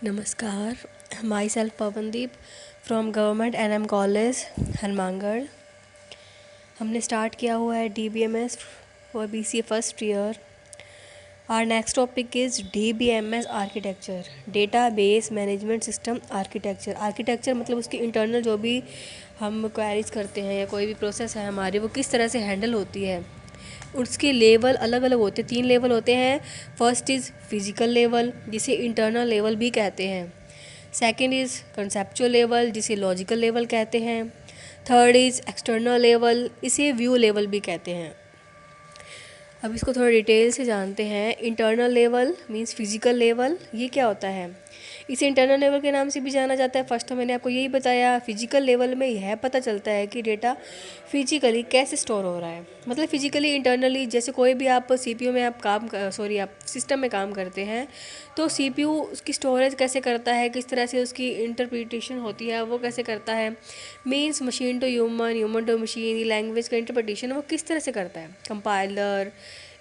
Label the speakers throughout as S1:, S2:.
S1: नमस्कार, myself Pavandeep from government NM college Hanumangarh. हमने start किया हुआ है DBMS for BCA first year. Our next topic is DBMS architecture, data base management system architecture. Architecture मतलब उसकी internal जो भी हम क्वेरीज करते हैं या कोई भी प्रोसेस है हमारी, वो किस तरह से हैंडल होती है। उसके लेवल अलग अलग होते हैं, 3 लेवल होते हैं। फर्स्ट इज़ फिजिकल लेवल, जिसे इंटरनल लेवल भी कहते हैं। सेकंड इज़ कंसेप्चुअल लेवल, जिसे लॉजिकल लेवल कहते हैं। थर्ड इज़ एक्सटर्नल लेवल, इसे व्यू लेवल भी कहते हैं। अब इसको थोड़ा डिटेल से जानते हैं। Internal level means physical level, ये क्या होता है? इसे इंटरनल लेवल के नाम से भी जाना जाता है। फर्स्ट तो मैंने आपको यही बताया। फिजिकल लेवल में यह पता चलता है कि डेटा फिजिकली कैसे स्टोर हो रहा है, मतलब फिजिकली इंटरनली। जैसे कोई भी आप CPU में आप आप सिस्टम में काम करते हैं, तो CPU उसकी स्टोरेज कैसे करता है, किस तरह से उसकी इंटरप्रिटेशन होती है, वो कैसे करता है। Means machine to human, human to machine, language का इंटरप्रिटेशन वो किस तरह से करता है। कंपाइलर,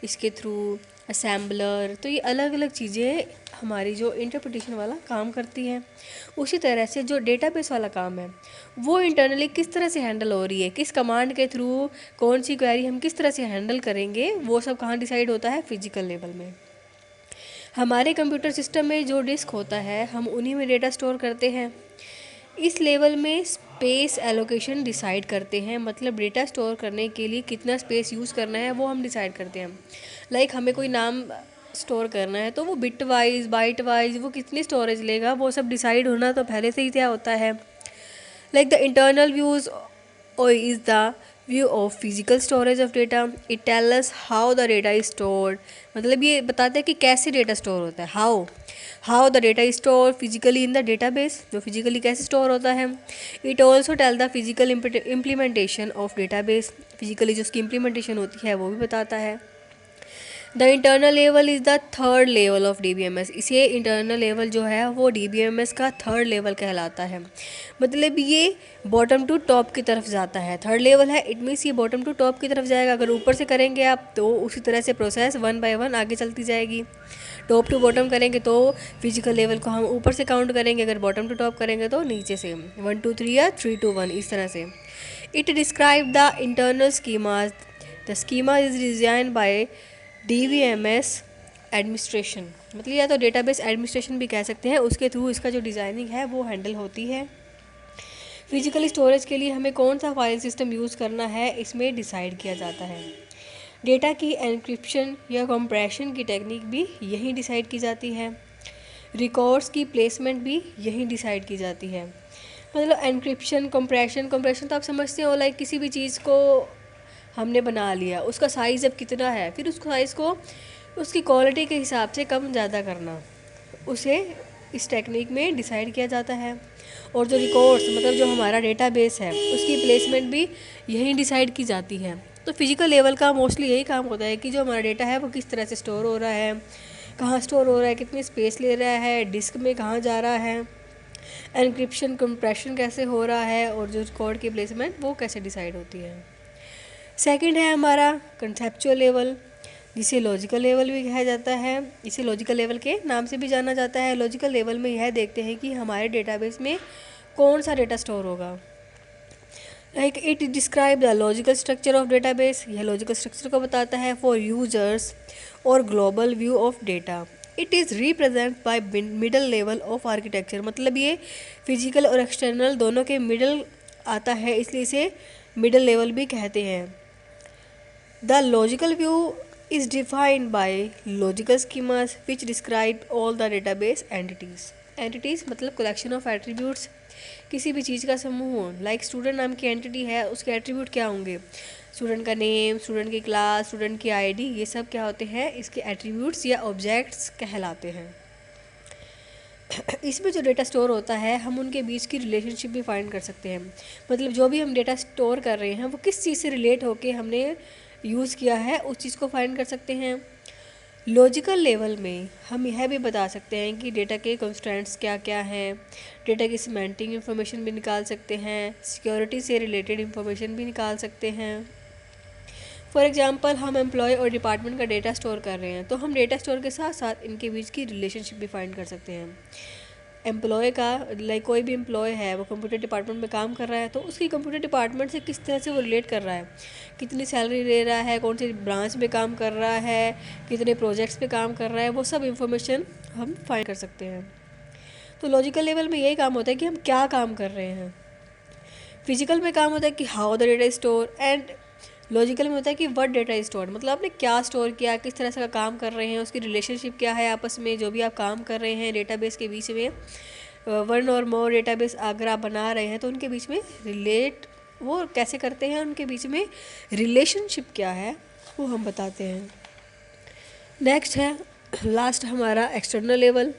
S1: इसके थ्रू असेंबलर, तो ये अलग अलग चीज़ें हमारी जो इंटरप्रिटेशन वाला काम करती हैं। उसी तरह से जो डेटाबेस वाला काम है वो इंटरनली किस तरह से हैंडल हो रही है, किस कमांड के थ्रू कौन सी क्वेरी हम किस तरह से हैंडल करेंगे, वो सब कहाँ डिसाइड होता है? फिजिकल लेवल में। हमारे कंप्यूटर सिस्टम में जो डिस्क होता है हम उन्हीं में डेटा स्टोर करते हैं। इस लेवल में स्पेस एलोकेशन डिसाइड करते हैं, मतलब डेटा स्टोर करने के लिए कितना स्पेस यूज़ करना है वो हम डिसाइड करते हैं। लाइक हमें कोई नाम स्टोर करना है तो वो बिट वाइज बाइट वाइज वो कितनी स्टोरेज लेगा, वो सब डिसाइड होना तो पहले से ही क्या होता है। Like the internal views or is the view of physical storage of data. It tells us how the data is stored. मतलब ये बताता है कि कैसे डेटा स्टोर होता है। How the data is store physically in the database, जो physically कैसे स्टोर होता है। It also tell the physical implementation of database, physically जो उसकी इम्प्लीमेंटेशन होती है वो भी बताता है। The internal level is the third level of DBMS। इसे इंटरनल लेवल जो है वो DBMS का थर्ड लेवल कहलाता है। मतलब ये बॉटम टू टॉप की तरफ जाता है। थर्ड लेवल है, इट मीन्स ये बॉटम टू टॉप की तरफ जाएगा। अगर ऊपर से करेंगे आप तो उसी तरह से प्रोसेस 1 बाय 1 आगे चलती जाएगी। टॉप टू बॉटम करेंगे तो फिजिकल लेवल को हम ऊपर से काउंट करेंगे, अगर बॉटम टू टॉप करेंगे तो नीचे से 1 2 3 या 3 2 1 इस तरह से। It describe the internal schemas. The schema is design by DBMS administration, मतलब या तो डेटाबेस एडमिनिस्ट्रेशन भी कह सकते हैं, उसके थ्रू इसका जो डिज़ाइनिंग है वो हैंडल होती है। फिजिकल स्टोरेज के लिए हमें कौन सा फाइल सिस्टम यूज़ करना है इसमें डिसाइड किया जाता है। डेटा की एन्क्रिप्शन या कंप्रेशन की टेक्निक भी यहीं डिसाइड की जाती है। रिकॉर्ड्स की प्लेसमेंट भी यहीं डिसाइड की जाती है। मतलब एन्क्रिप्शन कंप्रेशन तो आप समझते हो, लाइक किसी भी चीज़ को हमने बना लिया, उसका साइज़ अब कितना है, फिर उस साइज़ को उसकी क्वालिटी के हिसाब से कम ज़्यादा करना, उसे इस टेक्निक में डिसाइड किया जाता है। और जो रिकॉर्ड्स मतलब जो हमारा डेटाबेस है उसकी प्लेसमेंट भी यहीं डिसाइड की जाती है। तो फिजिकल लेवल का मोस्टली यही काम होता है कि जो हमारा डेटा है वो किस तरह से स्टोर हो रहा है, कहाँ स्टोर हो रहा है, कितनी स्पेस ले रहा है, डिस्क में कहाँ जा रहा है, एन्क्रिप्शन कंप्रेशन कैसे हो रहा है, और जो रिकॉर्ड की प्लेसमेंट वो कैसे डिसाइड होती है। सेकंड है हमारा कंसेप्चुअल लेवल, जिसे लॉजिकल लेवल भी कहा जाता है। इसे लॉजिकल लेवल के नाम से भी जाना जाता है। लॉजिकल लेवल में यह देखते हैं कि हमारे डेटाबेस में कौन सा डेटा स्टोर होगा। Like it describe the logical structure of database, यह लॉजिकल स्ट्रक्चर को बताता है फॉर यूजर्स और global view of data. It is represent by middle level of architecture, मतलब ये फिजिकल और एक्सटर्नल दोनों के मिडल आता है, इसलिए इसे मिडल लेवल भी कहते हैं। The logical view is defined by logical schemas which describe all the database entities. Entities मतलब collection of attributes, किसी भी चीज़ का समूह। लाइक स्टूडेंट नाम की एंटिटी है, उसके एट्रीब्यूट क्या होंगे? स्टूडेंट का नेम, स्टूडेंट की क्लास, स्टूडेंट की आईडी, ये सब क्या होते हैं? इसके एट्रीब्यूट्स या ऑब्जेक्ट्स कहलाते हैं। इसमें जो डेटा स्टोर होता है हम उनके बीच की रिलेशनशिप भी फाइंड कर सकते हैं। मतलब जो भी हम डेटा स्टोर कर रहे हैं वो किस चीज़ से रिलेट होके हमने यूज़ किया है उस चीज़ को फाइंड कर सकते हैं। लॉजिकल लेवल में हम यह भी बता सकते हैं कि डेटा के कंस्ट्रेंट्स क्या क्या हैं, डेटा की सिमेंटिक इन्फॉर्मेशन भी निकाल सकते हैं, सिक्योरिटी से रिलेटेड इन्फॉर्मेशन भी निकाल सकते हैं। फॉर एग्जांपल हम एम्प्लॉय और डिपार्टमेंट का डेटा स्टोर कर रहे हैं तो हम डेटा स्टोर के साथ साथ इनके बीच की रिलेशनशिप भी फाइंड कर सकते हैं। एम्प्लॉय का, लाइक कोई भी एम्प्लॉय है वो कंप्यूटर डिपार्टमेंट में काम कर रहा है तो उसकी कंप्यूटर डिपार्टमेंट से किस तरह से वो रिलेट कर रहा है, कितनी सैलरी ले रहा है, कौन सी ब्रांच में काम कर रहा है, कितने प्रोजेक्ट्स पे काम कर रहा है, वो सब इंफॉर्मेशन हम फाइंड कर सकते हैं। तो लॉजिकल लेवल में यही काम होता है कि हम क्या काम कर रहे हैं। फिजिकल में काम होता है कि how the data store, and logical में होता है कि व्हाट डेटा इज स्टोर, मतलब आपने क्या स्टोर किया, किस तरह से का काम कर रहे हैं, उसकी रिलेशनशिप क्या है आपस में, जो भी आप काम कर रहे हैं डेटाबेस के बीच में, वन और मोर डेटाबेस अगर आप बना रहे हैं तो उनके बीच में रिलेट वो कैसे करते हैं, उनके बीच में रिलेशनशिप क्या है वो हम बताते हैं। नेक्स्ट है लास्ट हमारा एक्सटर्नल लेवल।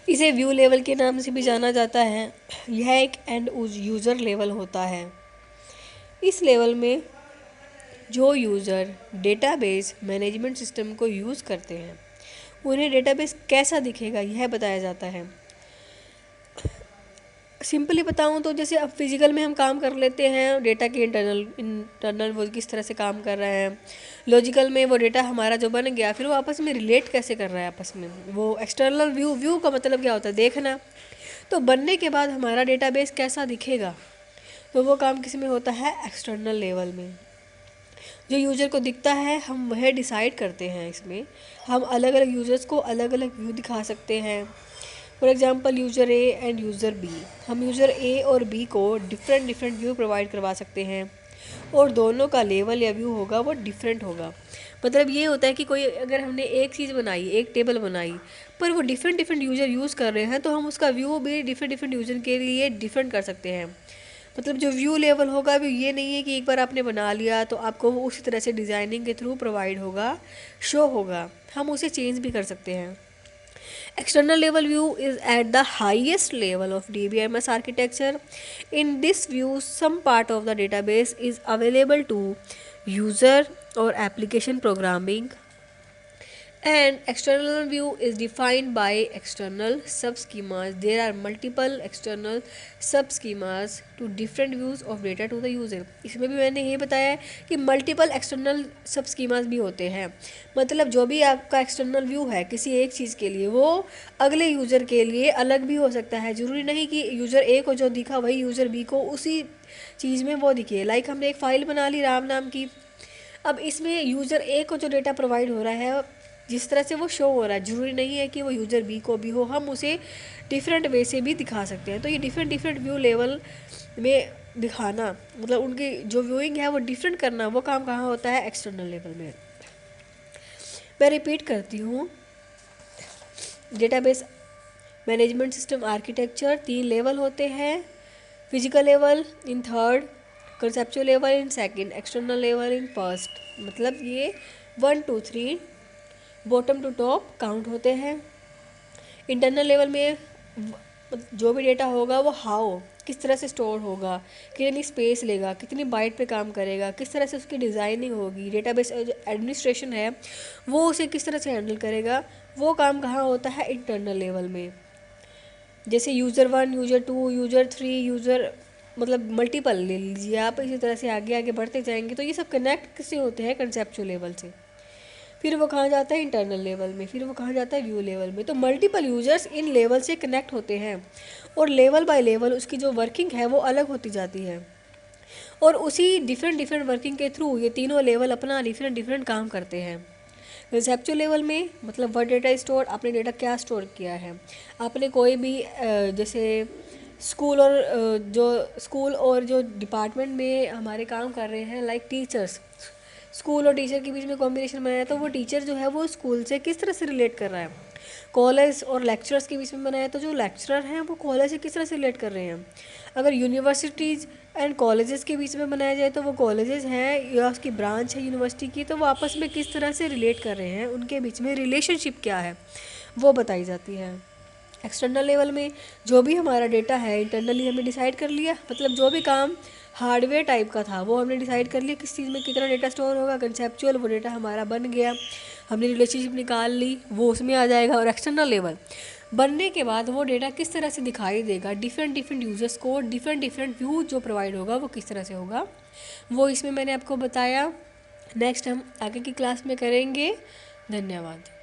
S1: इसे व्यू लेवल के नाम से भी जाना जाता है। यह एक एंड यूज़र लेवल होता है। इस लेवल में जो यूज़र डेटाबेस मैनेजमेंट सिस्टम को यूज़ करते हैं उन्हें डेटाबेस कैसा दिखेगा यह बताया जाता है। सिंपली बताऊं तो जैसे अब फिजिकल में हम काम कर लेते हैं डेटा के इंटरनल वो किस तरह से काम कर रहे हैं, लॉजिकल में वो डेटा हमारा जो बन गया फिर वो आपस में रिलेट कैसे कर रहा है आपस में, वो एक्सटर्नल व्यू का मतलब क्या होता है, देखना। तो बनने के बाद हमारा डेटाबेस कैसा दिखेगा तो वो काम किस में होता है, एक्सटर्नल लेवल में। जो यूज़र को दिखता है हम वह डिसाइड करते हैं। इसमें हम अलग अलग यूज़र्स को अलग अलग व्यू दिखा सकते हैं। For example user A and user B, हम यूज़र ए और बी को डिफरेंट व्यू प्रोवाइड करवा सकते हैं और दोनों का लेवल या व्यू होगा वो डिफरेंट होगा। मतलब ये होता है कि कोई अगर हमने एक चीज़ बनाई, एक टेबल बनाई, पर वो डिफरेंट यूज़र यूज़ कर रहे हैं तो हम उसका व्यू भी डिफरेंट यूज़र के लिए डिफरेंट कर सकते हैं। मतलब जो व्यू लेवल होगा वो ये नहीं है कि एक बार आपने बना लिया तो आपको वो उसी तरह से डिज़ाइनिंग के थ्रू प्रोवाइड होगा, शो होगा, हम उसे चेंज भी कर सकते हैं। External level view is at the highest level of DBMS architecture. In this view, some part of the database is available to user or application programming. And external view is defined by external subschemas. There are multiple external subschemas to different views of data to the user. इसमें भी मैंने ये बताया है कि multiple external सबस्कीमास भी होते हैं। मतलब जो भी आपका एक्सटर्नल व्यू है किसी एक चीज़ के लिए वो अगले यूज़र के लिए अलग भी हो सकता है। ज़रूरी नहीं कि यूज़र ए को जो दिखा वही यूज़र बी को उसी चीज़ में वो दिखे। लाइक हमने एक फ़ाइल बना ली राम नाम की, अब इसमें यूज़र ए को जो डेटा प्रोवाइड हो रहा है जिस तरह से वो शो हो रहा है ज़रूरी नहीं है कि वो यूज़र बी को भी हो, हम उसे डिफरेंट वे से भी दिखा सकते हैं। तो ये डिफरेंट व्यू लेवल में दिखाना, मतलब उनकी जो व्यूइंग है वो डिफरेंट करना, वो काम कहाँ होता है, एक्सटर्नल लेवल में। मैं रिपीट करती हूँ, database management system architecture 3 level होते हैं। Physical level in third, conceptual level in second, external level in first. मतलब ये 1 2 3 बॉटम टू टॉप काउंट होते हैं। इंटरनल लेवल में जो भी डेटा होगा वो हाउ किस तरह से स्टोर होगा, कितनी स्पेस लेगा, कितनी बाइट पे काम करेगा, किस तरह से उसकी डिज़ाइनिंग होगी, डेटाबेस एडमिनिस्ट्रेशन है वो उसे किस तरह से हैंडल करेगा, वो काम कहाँ होता है, इंटरनल लेवल में। जैसे यूज़र 1, यूज़र 2, यूज़र 3, यूज़र मतलब मल्टीपल ले लीजिए आप, इसी तरह से आगे आगे बढ़ते जाएंगे। तो ये सब कनेक्ट किससे होते हैं, कंसेप्चुअल लेवल से। फिर वो कहाँ जाता है, इंटरनल लेवल में। फिर वो कहाँ जाता है, व्यू लेवल में। तो मल्टीपल यूजर्स इन लेवल से कनेक्ट होते हैं और लेवल बाय लेवल उसकी जो वर्किंग है वो अलग होती जाती है और उसी डिफरेंट वर्किंग के थ्रू ये तीनों लेवल अपना डिफरेंट काम करते हैं। कंसेप्चुअल लेवल में मतलब वर्ड डेटा स्टोर, आपने डेटा क्या स्टोर किया है, आपने कोई भी जैसे स्कूल और जो डिपार्टमेंट में हमारे काम कर रहे हैं, लाइक टीचर्स, स्कूल और टीचर के बीच में कॉम्बिनेशन बनाया तो वो टीचर जो है वो स्कूल से किस तरह से रिलेट कर रहा है। कॉलेज और लेक्चरर्स के बीच में बनाया तो जो लेक्चरर हैं वो कॉलेज से किस तरह से रिलेट कर रहे हैं। अगर यूनिवर्सिटीज़ एंड कॉलेजेस के बीच में बनाया जाए तो वो कॉलेजेस हैं या उसकी ब्रांच है यूनिवर्सिटी की, तो वो आपस में किस तरह से रिलेट कर रहे हैं, उनके बीच में रिलेशनशिप क्या है वो बताई जाती है। एक्सटर्नल लेवल में जो भी हमारा डेटा है इंटरनली हमने डिसाइड कर लिया, मतलब जो भी काम हार्डवेयर टाइप का था वो हमने डिसाइड कर लिया किस चीज़ में कितना डेटा स्टोर होगा। कंसेप्चुअल वो डेटा हमारा बन गया, हमने रिलेशनशिप निकाल ली, वो उसमें आ जाएगा। और एक्सटर्नल लेवल बनने के बाद वो डेटा किस तरह से दिखाई देगा, डिफरेंट यूजर्स को डिफरेंट व्यू जो प्रोवाइड होगा वो किस तरह से होगा, वो इसमें मैंने आपको बताया। नेक्स्ट हम आगे की क्लास में करेंगे। धन्यवाद।